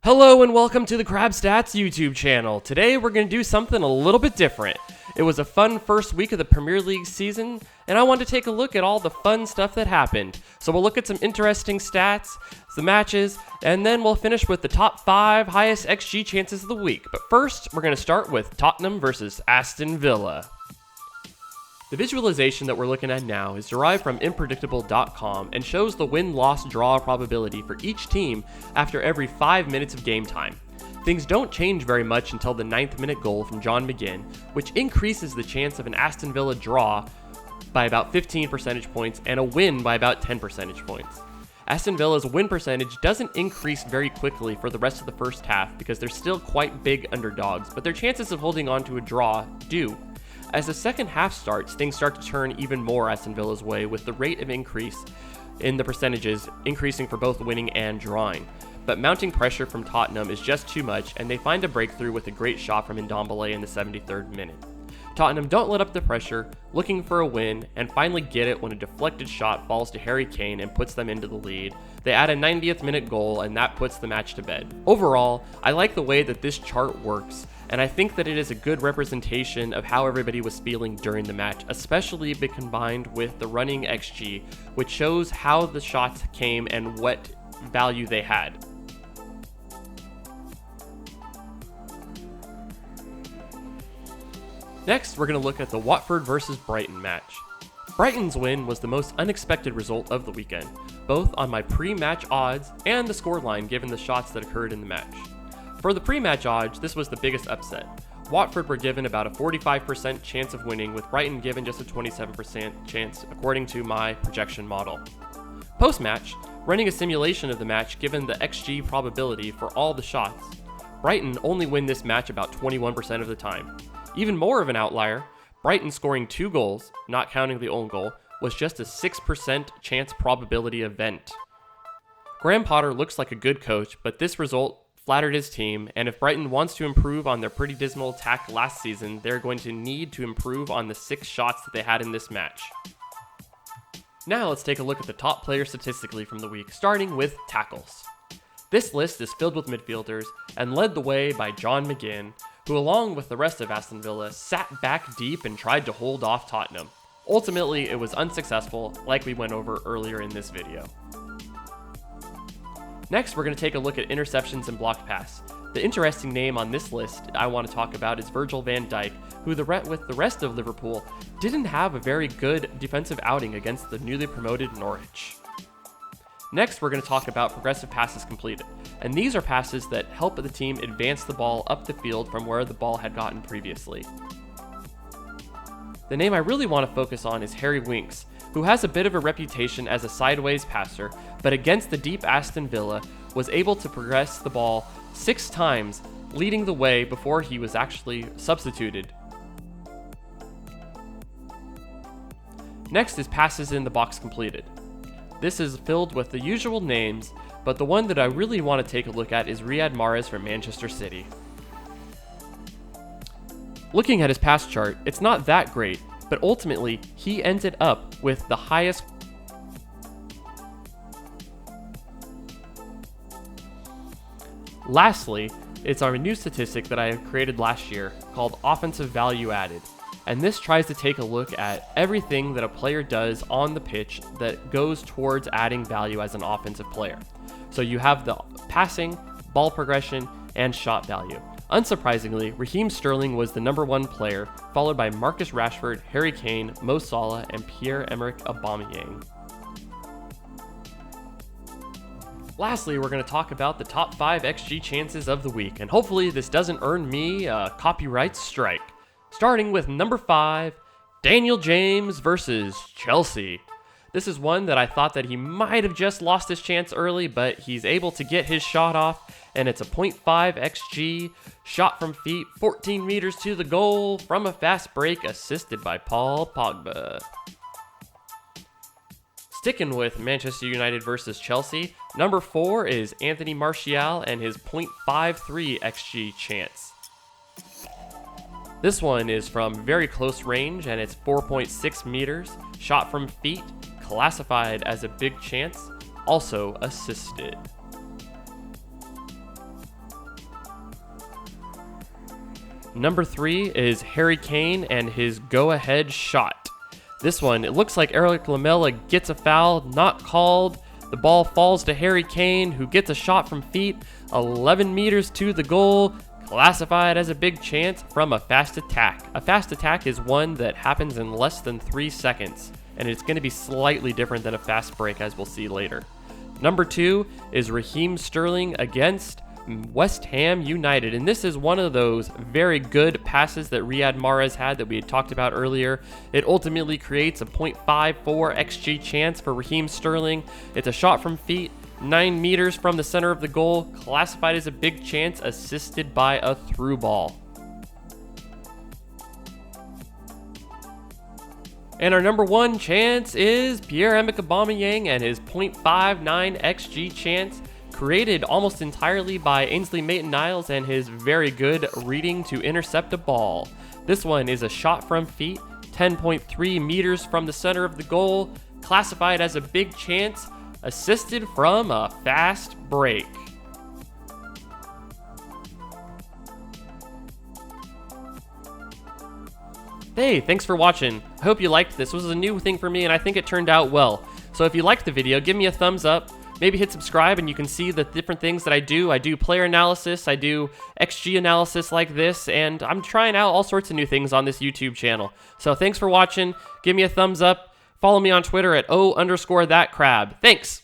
Hello and welcome to the Crab Stats YouTube channel. Today we're going to do something a little bit different. It was a fun first week of the Premier League season, and I wanted to take a look at all the fun stuff that happened. So we'll look at some interesting stats, some matches, and then we'll finish with the top 5 highest XG chances of the week. But first, we're going to start with Tottenham versus Aston Villa. The visualization that we're looking at now is derived from Impredictable.com and shows the win-loss draw probability for each team after every 5 minutes of game time. Things don't change very much until the 9th minute goal from John McGinn, which increases the chance of an Aston Villa draw by about 15 percentage points and a win by about 10 percentage points. Aston Villa's win percentage doesn't increase very quickly for the rest of the first half because they're still quite big underdogs, but their chances of holding on to a draw do. As the second half starts, things start to turn even more Aston Villa's way, with the rate of increase in the percentages increasing for both winning and drawing. But mounting pressure from Tottenham is just too much, and they find a breakthrough with a great shot from Ndombele in the 73rd minute. Tottenham don't let up the pressure, looking for a win, and finally get it when a deflected shot falls to Harry Kane and puts them into the lead. They add a 90th minute goal, and that puts the match to bed. Overall, I like the way that this chart works, and I think that it is a good representation of how everybody was feeling during the match, especially if combined with the running XG, which shows how the shots came and what value they had. Next, we're going to look at the Watford versus Brighton match. Brighton's win was the most unexpected result of the weekend, both on my pre-match odds and the scoreline given the shots that occurred in the match. For the pre-match odds, this was the biggest upset. Watford were given about a 45% chance of winning, with Brighton given just a 27% chance according to my projection model. Post-match, running a simulation of the match given the XG probability for all the shots, Brighton only win this match about 21% of the time. Even more of an outlier, Brighton scoring 2 goals, not counting the own goal, was just a 6% chance probability event. Graham Potter looks like a good coach, but this result flattered his team, and if Brighton wants to improve on their pretty dismal attack last season, they're going to need to improve on the 6 shots that they had in this match. Now let's take a look at the top players statistically from the week, starting with tackles. This list is filled with midfielders and led the way by John McGinn, who along with the rest of Aston Villa sat back deep and tried to hold off Tottenham. Ultimately, it was unsuccessful, like we went over earlier in this video. Next, we're going to take a look at interceptions and blocked pass. The interesting name on this list I want to talk about is Virgil van Dijk, who with the rest of Liverpool didn't have a very good defensive outing against the newly promoted Norwich. Next, we're going to talk about progressive passes completed, and these are passes that help the team advance the ball up the field from where the ball had gotten previously. The name I really want to focus on is Harry Winks, who has a bit of a reputation as a sideways passer, but against the deep Aston Villa was able to progress the ball 6 times, leading the way before he was actually substituted. Next is passes in the box completed. This is filled with the usual names, but the one that I really want to take a look at is Riyad Mahrez from Manchester City. Looking at his pass chart, it's not that great, but ultimately he ended up with the highest. Lastly, it's our new statistic that I created last year called offensive value added. And this tries to take a look at everything that a player does on the pitch that goes towards adding value as an offensive player. So you have the passing, ball progression, and shot value. Unsurprisingly, Raheem Sterling was the #1 player, followed by Marcus Rashford, Harry Kane, Mo Salah, and Pierre-Emerick Aubameyang. Lastly, we're going to talk about the top 5 XG chances of the week, and hopefully this doesn't earn me a copyright strike. Starting with number 5, Daniel James versus Chelsea. This is one that I thought that he might have just lost his chance early, but he's able to get his shot off, and it's a 0.5 XG, shot from feet, 14 meters to the goal from a fast break, assisted by Paul Pogba. Sticking with Manchester United versus Chelsea, number 4 is Anthony Martial and his 0.53 XG chance. This one is from very close range and it's 4.6 meters, shot from feet, classified as a big chance, also assisted. Number 3 is Harry Kane and his go-ahead shot. This one, it looks like Eric Lamela gets a foul, not called. The ball falls to Harry Kane, who gets a shot from feet 11 meters to the goal, classified as a big chance from a fast attack. A fast attack is one that happens in less than 3 seconds, and it's going to be slightly different than a fast break, as we'll see later. Number 2 is Raheem Sterling against West Ham United, and this is one of those very good passes that Riyad Mahrez had that we had talked about earlier. It ultimately creates a .54 XG chance for Raheem Sterling. It's a shot from feet 9 meters from the center of the goal, classified as a big chance, assisted by a through ball. And our number 1 chance is Pierre-Emerick Aubameyang and his .59 XG chance, created almost entirely by Ainsley Maitland-Niles and his very good reading to intercept a ball. This one is a shot from feet 10.3 meters from the center of the goal, classified as a big chance, assisted from a fast break. Hey, thanks for watching. I hope you liked this. This was a new thing for me and I think it turned out well. So if you liked the video, give me a thumbs up. Maybe hit subscribe and you can see the different things that I do. I do player analysis, I do XG analysis like this, and I'm trying out all sorts of new things on this YouTube channel. So thanks for watching. Give me a thumbs up. Follow me on Twitter at @O_thatcrab. Thanks.